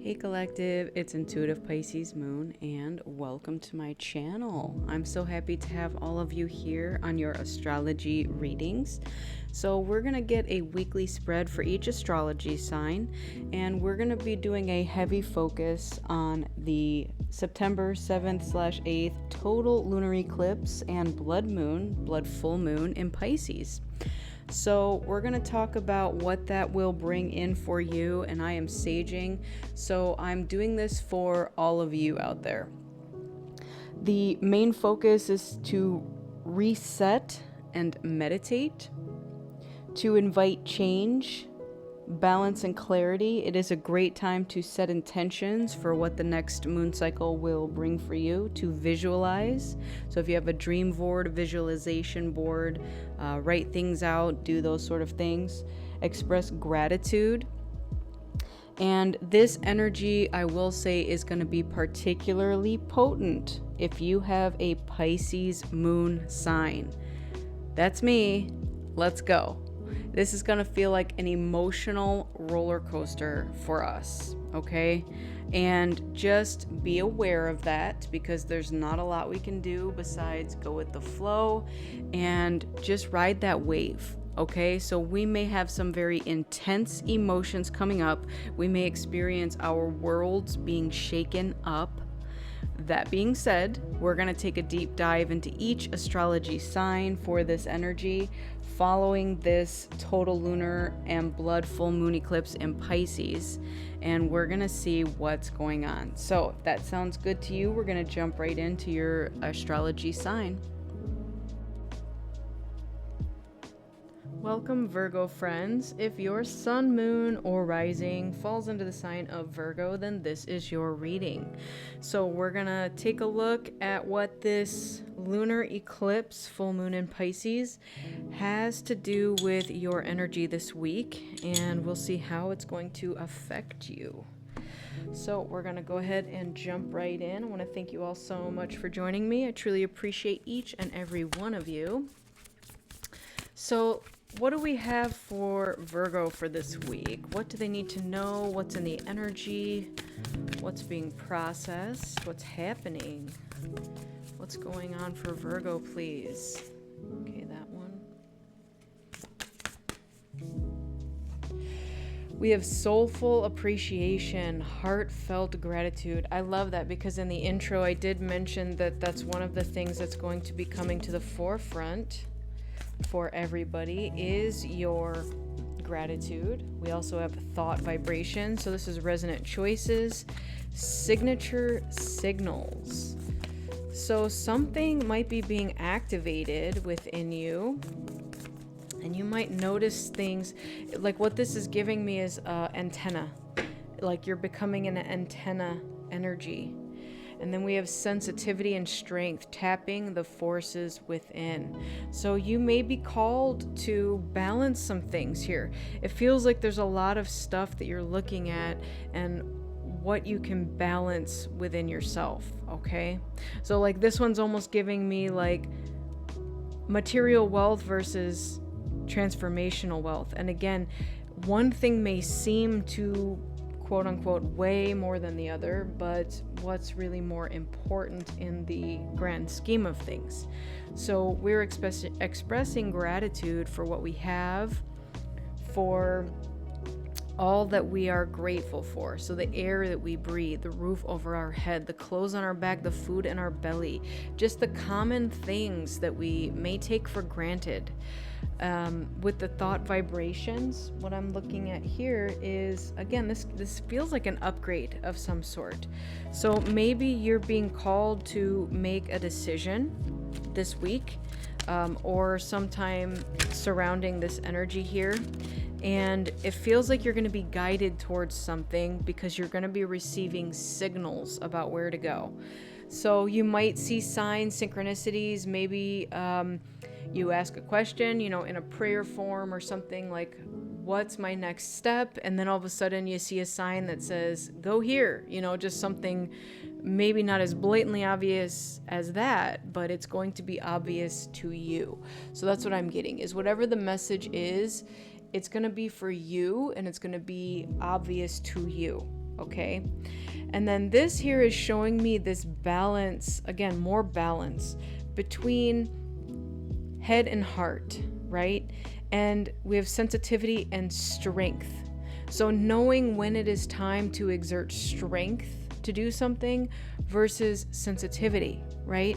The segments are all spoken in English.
Hey Collective, it's Intuitive Pisces Moon and welcome to my channel. I'm so happy to have all of you here on your astrology readings. So we're going to get a weekly spread for each astrology sign, and we're going to be doing a heavy focus on the September 7th/8th total lunar eclipse and blood full moon in Pisces. So we're going to talk about what that will bring in for you, and I am saging, so I'm doing this for all of you out there. The main focus is to reset and meditate, to invite change, balance, and clarity. It is a great time to set intentions for what the next moon cycle will bring for you, to visualize. So if you have a dream board, a visualization board, write things out, do those sort of things. Express gratitude. And this energy, I will say, is going to be particularly potent if you have a Pisces moon sign. That's me. Let's go. This is going to feel like an emotional roller coaster for us, okay? And just be aware of that, because there's not a lot we can do besides go with the flow and just ride that wave, okay? So we may have some very intense emotions coming up. We may experience our worlds being shaken up. That being said, we're going to take a deep dive into each astrology sign for this energy following this total lunar and blood full moon eclipse in Pisces, and we're going to see what's going on. So if that sounds good to you, we're going to jump right into your astrology sign. Welcome, Virgo friends. If your sun, moon, or rising falls into the sign of Virgo, then this is your reading. So we're gonna take a look at what this lunar eclipse, full moon in Pisces, has to do with your energy this week, and we'll see how it's going to affect you. So we're going to go ahead and jump right in. I want to thank you all so much for joining me. I truly appreciate each and every one of you. So what do we have for Virgo for this week? What do they need to know? What's in the energy? What's being processed? What's happening? What's going on for Virgo, please? Okay, that one. We have soulful appreciation, heartfelt gratitude. I love that, because in the intro I did mention that that's one of the things that's going to be coming to the forefront for everybody is your gratitude. We also have thought vibration. So this is resonant choices, signature signals. So something might be being activated within you, and you might notice things like what this is giving me is antenna, like you're becoming an antenna energy. And then we have sensitivity and strength, tapping the forces within. So you may be called to balance some things here. It feels like there's a lot of stuff that you're looking at and what you can balance within yourself, okay? So like this one's almost giving me like material wealth versus transformational wealth. And again, one thing may seem to quote unquote way more than the other, but what's really more important in the grand scheme of things. So we're expressing gratitude for what we have, for all that we are grateful for. So the air that we breathe, the roof over our head, the clothes on our back, the food in our belly, just the common things that we may take for granted. With the thought vibrations, what I'm looking at here is, again, this feels like an upgrade of some sort. So maybe you're being called to make a decision this week, or sometime surrounding this energy here. And it feels like you're going to be guided towards something because you're going to be receiving signals about where to go. So you might see signs, synchronicities, maybe you ask a question, in a prayer form or something like, what's my next step? And then all of a sudden you see a sign that says, go here, just something maybe not as blatantly obvious as that, but it's going to be obvious to you. So that's what I'm getting, is whatever the message is, it's going to be for you and it's going to be obvious to you. Okay. And then this here is showing me this balance, again, more balance between head and heart, right? And we have sensitivity and strength. So knowing when it is time to exert strength to do something versus sensitivity, right?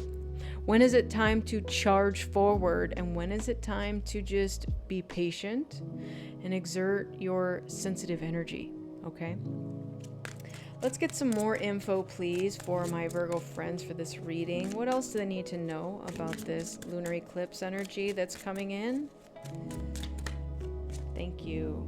When is it time to charge forward, and when is it time to just be patient and exert your sensitive energy, okay? Let's get some more info, please, for my Virgo friends for this reading. What else do they need to know about this lunar eclipse energy that's coming in? Thank you.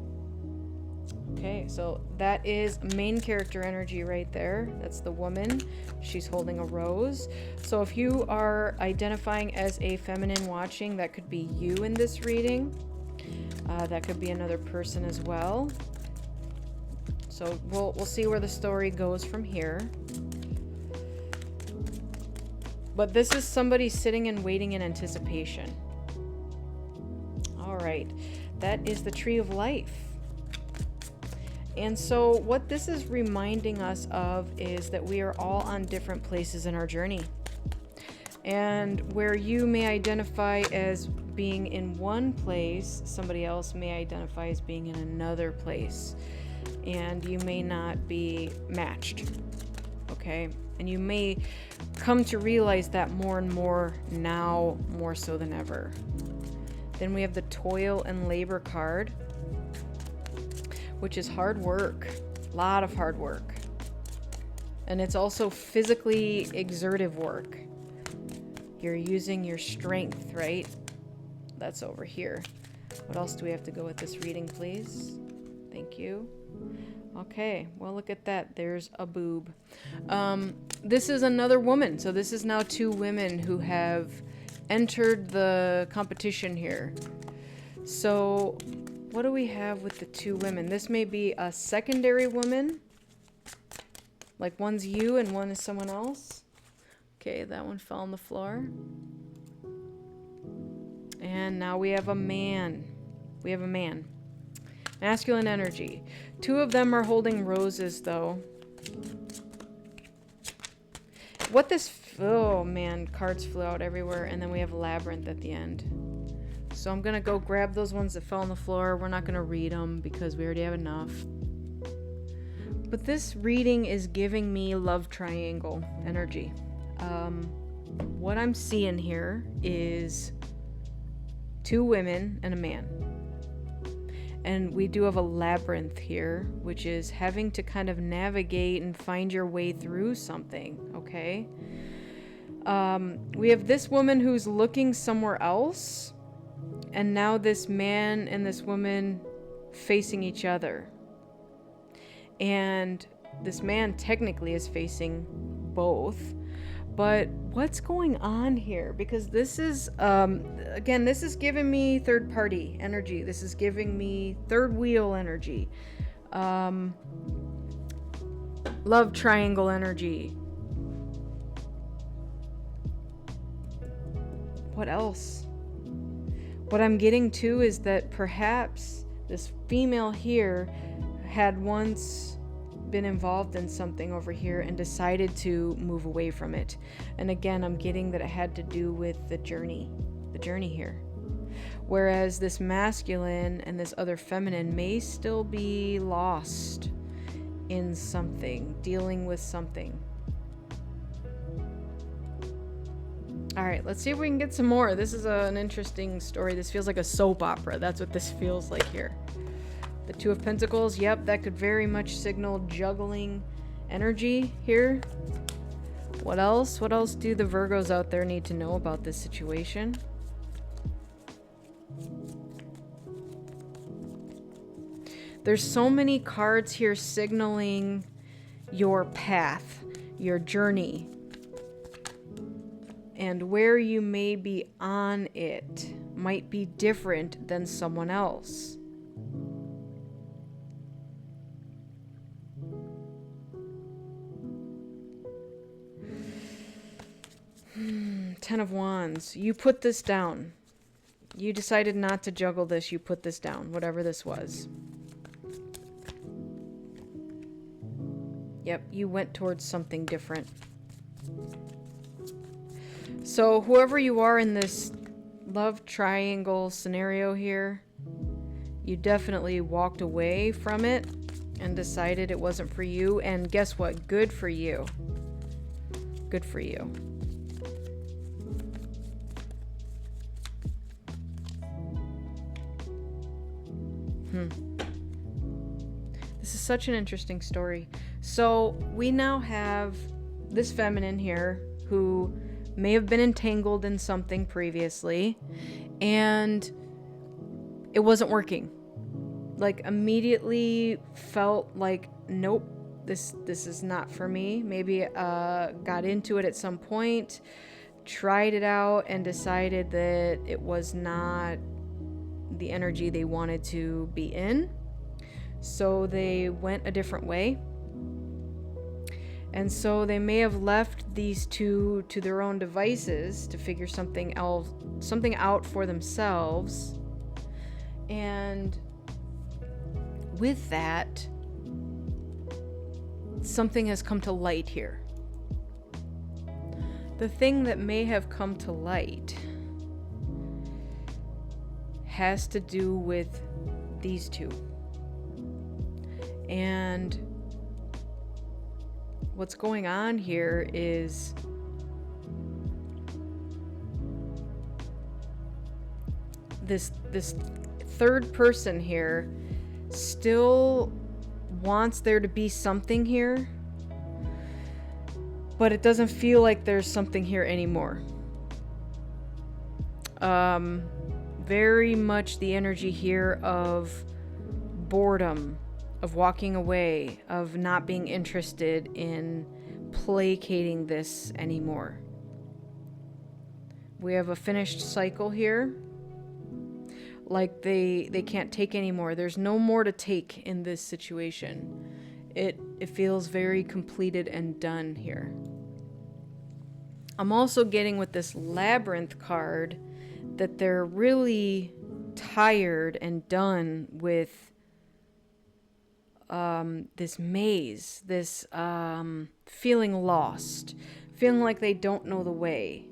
Okay, so that is main character energy right there. That's the woman. She's holding a rose. So if you are identifying as a feminine watching, that could be you in this reading. That could be another person as well. So we'll see where the story goes from here. But this is somebody sitting and waiting in anticipation. All right, that is the tree of life. And so what this is reminding us of is that we are all on different places in our journey. And where you may identify as being in one place, somebody else may identify as being in another place. And you may not be matched, okay? And you may come to realize that more and more now, more so than ever. Then we have the toil and labor card, which is hard work, a lot of hard work. And it's also physically exertive work. You're using your strength, right? That's over here. What else do we have to go with this reading, please? Thank you. Okay, well, look at that. There's a boob. This is another woman. So this is now two women who have entered the competition here. So what do we have with the two women? This may be a secondary woman. Like one's you and one is someone else. Okay, that one fell on the floor. And now we have a man. We have a man. Masculine energy. Two of them are holding roses, though. What this... Oh, man. Cards flew out everywhere. And then we have labyrinth at the end. So I'm going to go grab those ones that fell on the floor. We're not going to read them because we already have enough. But this reading is giving me love triangle energy. What I'm seeing here is two women and a man. And we do have a labyrinth here, which is having to kind of navigate and find your way through something, okay? We have this woman who's looking somewhere else, and now this man and this woman facing each other. And this man technically is facing both. But what's going on here? Because this is, again, this is giving me third party energy. This is giving me third wheel energy. Love triangle energy. What else? What I'm getting to is that perhaps this female here had once been involved in something over here and decided to move away from it. And again, I'm getting that it had to do with the journey here. Whereas this masculine and this other feminine may still be lost in something, dealing with something. All right, let's see if we can get some more. This is an interesting story. This feels like a soap opera. That's what this feels like here. The Two of Pentacles, yep, that could very much signal juggling energy here. What else? What else do the Virgos out there need to know about this situation? There's so many cards here signaling your path, your journey, and where you may be on it might be different than someone else. Ten of Wands. You put this down. You decided not to juggle this. You put this down, whatever this was. Yep, you went towards something different. So whoever you are in this love triangle scenario here, you definitely walked away from it and decided it wasn't for you. And guess what? Good for you. Good for you. This is such an interesting story. So we now have this feminine here who may have been entangled in something previously, and it wasn't working. Like, immediately felt like, nope, this is not for me. Maybe got into it at some point, tried it out, and decided that it was not the energy they wanted to be in. So they went a different way. And so they may have left these two to their own devices to figure something out for themselves. And with that, something has come to light here. The thing that may have come to light has to do with these two. And what's going on here is this third person here still wants there to be something here, but it doesn't feel like there's something here anymore. Very much the energy here of boredom, of walking away, of not being interested in placating this anymore. We have a finished cycle here. Like they can't take anymore. There's no more to take in this situation. It feels very completed and done here. I'm also getting with this Labyrinth card that they're really tired and done with this maze, this feeling lost, feeling like they don't know the way,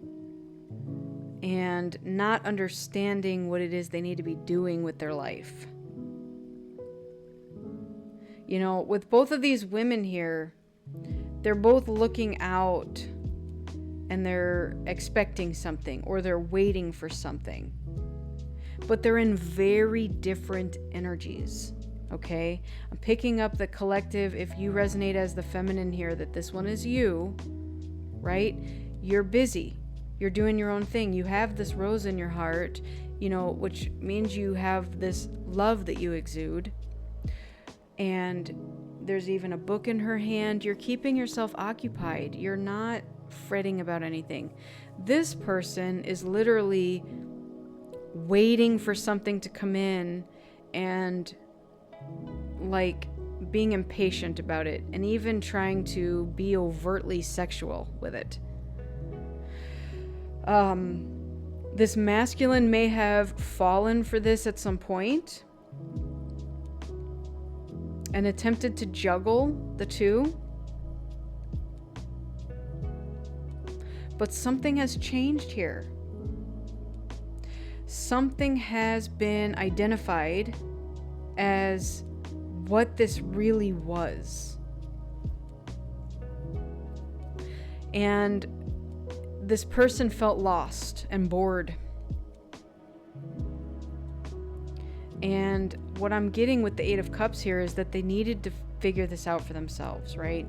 and not understanding what it is they need to be doing with their life. You know, with both of these women here, they're both looking out and they're expecting something, or they're waiting for something. But they're in very different energies, okay? I'm picking up the collective. If you resonate as the feminine here, that this one is you, right? You're busy. You're doing your own thing. You have this rose in your heart, you know, which means you have this love that you exude. And there's even a book in her hand. You're keeping yourself occupied. You're not fretting about anything. This person is literally waiting for something to come in and like being impatient about it, and even trying to be overtly sexual with it. This masculine may have fallen for this at some point and attempted to juggle the two. But something has changed here. Something has been identified as what this really was. And this person felt lost and bored. And what I'm getting with the Eight of Cups here is that they needed to figure this out for themselves, right?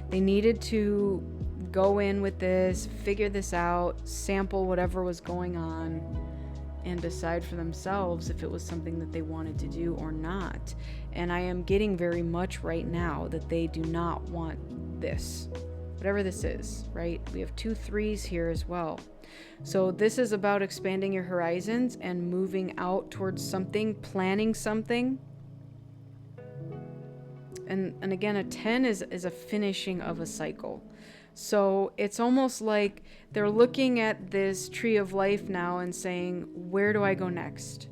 They needed to go in with this, figure this out, sample whatever was going on, and decide for themselves if it was something that they wanted to do or not. And I am getting very much right now that they do not want this, whatever this is, right? We have 2 3s here as well. So this is about expanding your horizons and moving out towards something, planning something. And again, a 10 is a finishing of a cycle. So it's almost like they're looking at this tree of life now and saying, where do I go next?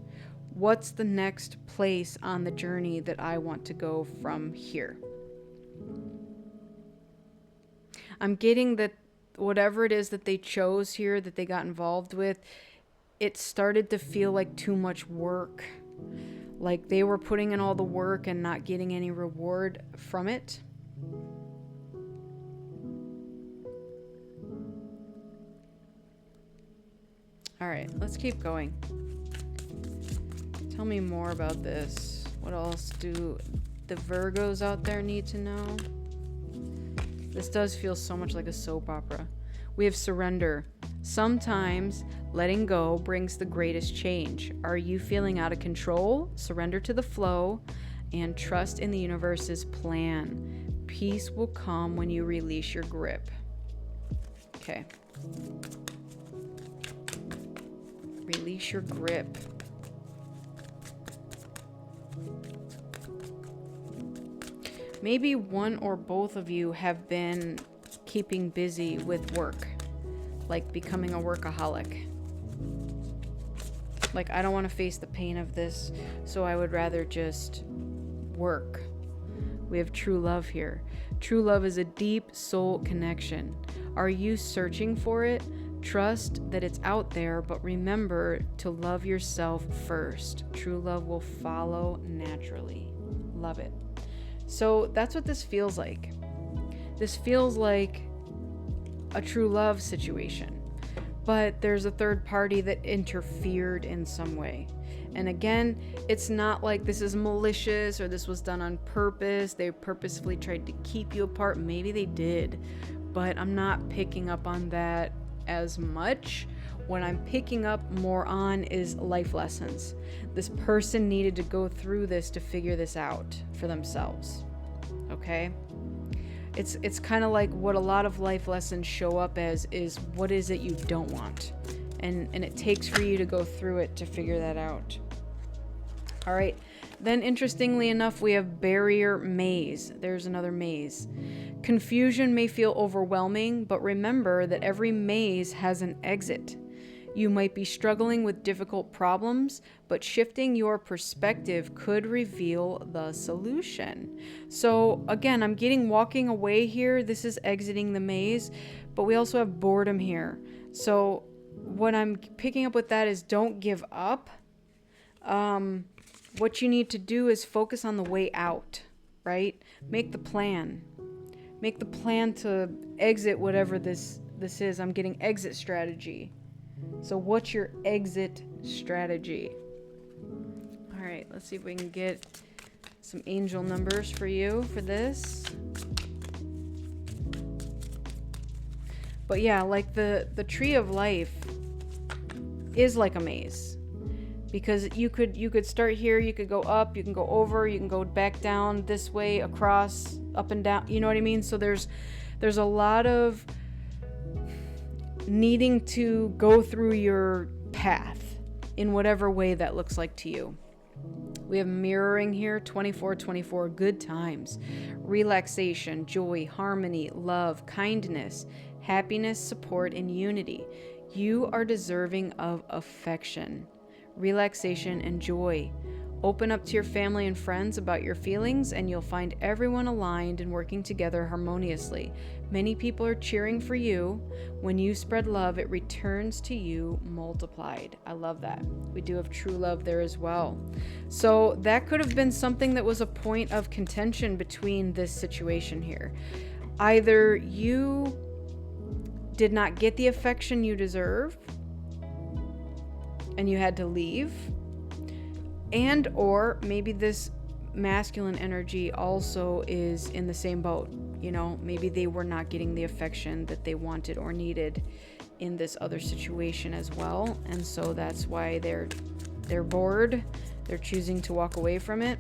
What's the next place on the journey that I want to go from here? I'm getting that whatever it is that they chose here, that they got involved with, it started to feel like too much work. Like they were putting in all the work and not getting any reward from it. All right, let's keep going. Tell me more about this. What else do the Virgos out there need to know? This does feel so much like a soap opera. We have surrender. Sometimes letting go brings the greatest change. Are you feeling out of control? Surrender to the flow and trust in the universe's plan. Peace will come when you release your grip. Okay. Release your grip. Maybe one or both of you have been keeping busy with work, like becoming a workaholic. Like, I don't want to face the pain of this, so I would rather just work. We have true love here. True love is a deep soul connection. Are you searching for it? Trust that it's out there, but remember to love yourself first. True love will follow naturally. Love it. So that's what this feels like. This feels like a true love situation, but there's a third party that interfered in some way. And again, it's not like this is malicious or this was done on purpose. They purposefully tried to keep you apart. Maybe they did, but I'm not picking up on that as much. What I'm picking up more on is life lessons. This person needed to go through this to figure this out for themselves. Okay? It's kind of like what a lot of life lessons show up as is what is it you don't want. And it takes for you to go through it to figure that out. All right. Then interestingly enough, we have barrier maze. There's another maze. Confusion may feel overwhelming, but remember that every maze has an exit. You might be struggling with difficult problems, but shifting your perspective could reveal the solution. So again, I'm getting walking away here. This is exiting the maze, but we also have boredom here. So what I'm picking up with that is don't give up. What you need to do is focus on the way out, right? Make the plan. Make the plan to exit whatever this is. I'm getting exit strategy. So what's your exit strategy? All right, let's see if we can get some angel numbers for you for this. But yeah, like the tree of life is like a maze. Because you could start here, you could go up, you can go over, you can go back down this way, across, up and down, you know what I mean? So there's a lot of needing to go through your path in whatever way that looks like to you. We have mirroring here, 24/24, good times, relaxation, joy, harmony, love, kindness, happiness, support, and unity. You are deserving of affection, relaxation, and joy. Open up to your family and friends about your feelings, and you'll find everyone aligned and working together harmoniously. Many people are cheering for you. When you spread love, it returns to you multiplied. I love that. We do have true love there as well. So that could have been something that was a point of contention between this situation here. Either you did not get the affection you deserve, and you had to leave, and or maybe this masculine energy also is in the same boat. You know, maybe they were not getting the affection that they wanted or needed in this other situation as well, and so that's why they're bored. They're choosing to walk away from it.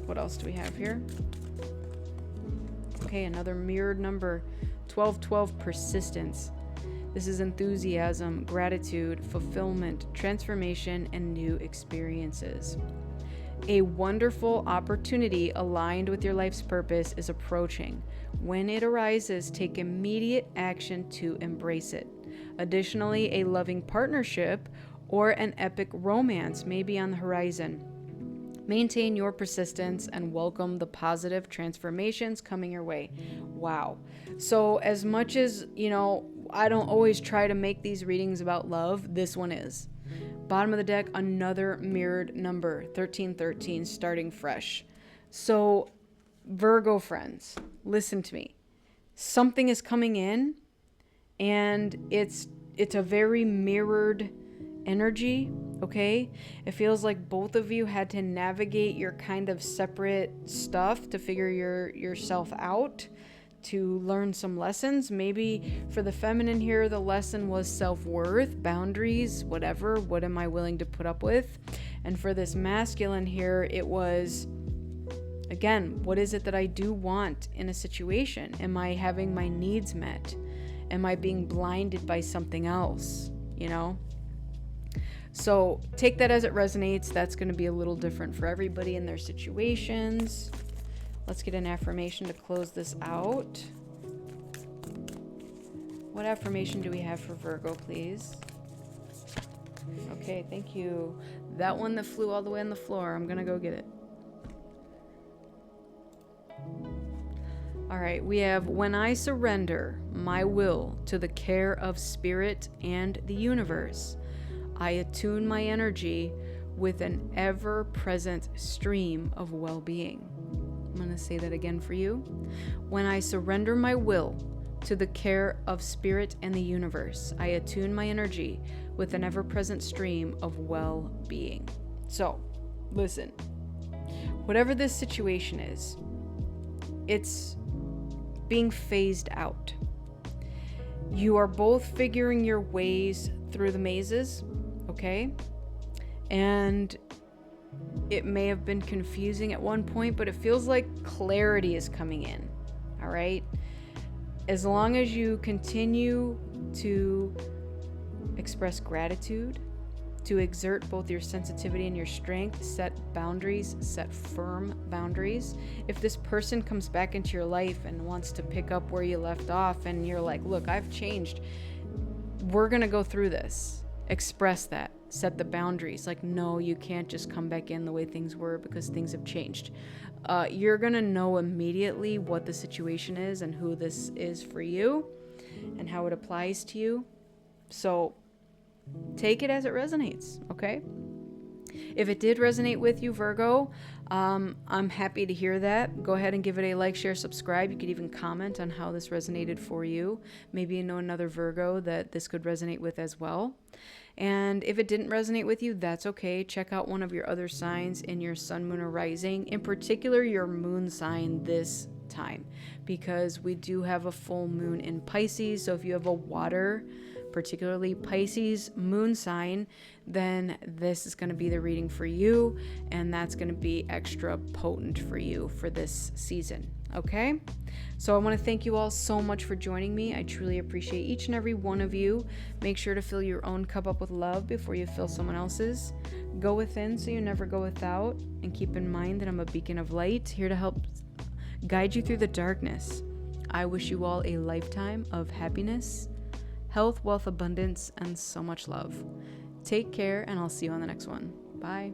What else do we have here? Okay, another mirrored number, 12/12, persistence. This is enthusiasm, gratitude, fulfillment, transformation, and new experiences. A wonderful opportunity aligned with your life's purpose is approaching. When it arises, take immediate action to embrace it. Additionally, a loving partnership or an epic romance may be on the horizon. Maintain your persistence and welcome the positive transformations coming your way. Wow. So as much as, I don't always try to make these readings about love, this one is. Bottom of the deck, another mirrored number, 1313, starting fresh. So Virgo friends, listen to me. Something is coming in and it's a very mirrored energy, okay? It feels like both of you had to navigate your kind of separate stuff to figure yourself out, to learn some lessons. Maybe for the feminine here, the lesson was self-worth, boundaries, whatever. What am I willing to put up with? And for this masculine here, it was, again, what is it that I do want in a situation? Am I having my needs met? Am I being blinded by something else? So take that as it resonates. That's going to be a little different for everybody in their situations. Let's get an affirmation to close this out. What affirmation do we have for Virgo, please? Okay, thank you. That one that flew all the way on the floor. I'm going to go get it. All right, we have, when I surrender my will to the care of spirit and the universe, I attune my energy with an ever-present stream of well-being. I'm going to say that again for you. When I surrender my will to the care of spirit and the universe, I attune my energy with an ever-present stream of well-being. So, listen. Whatever this situation is, it's being phased out. You are both figuring your ways through the mazes, okay? And it may have been confusing at one point, but it feels like clarity is coming in, all right? As long as you continue to express gratitude, to exert both your sensitivity and your strength, set boundaries, set firm boundaries. If this person comes back into your life and wants to pick up where you left off and you're like, look, I've changed, we're going to go through this. Express that. Set the boundaries. Like, no, you can't just come back in the way things were because things have changed. You're going to know immediately what the situation is and who this is for you and how it applies to you. So take it as it resonates, okay? If it did resonate with you, Virgo, I'm happy to hear that. Go ahead and give it a like, share, subscribe. You could even comment on how this resonated for you. Maybe you know another Virgo that this could resonate with as well. And if it didn't resonate with you, that's okay. Check out one of your other signs in your sun, moon, or rising. In particular, your moon sign this time, because we do have a full moon in Pisces. So if you have a water, particularly Pisces moon sign, then this is going to be the reading for you, and that's going to be extra potent for you for this season, okay? So I want to thank you all so much for joining me. I truly appreciate each and every one of you. Make sure to fill your own cup up with love before you fill someone else's. Go within so you never go without, and keep in mind that I'm a beacon of light here to help guide you through the darkness. I wish you all a lifetime of happiness, health, wealth, abundance, and so much love. Take care, and I'll see you on the next one. Bye.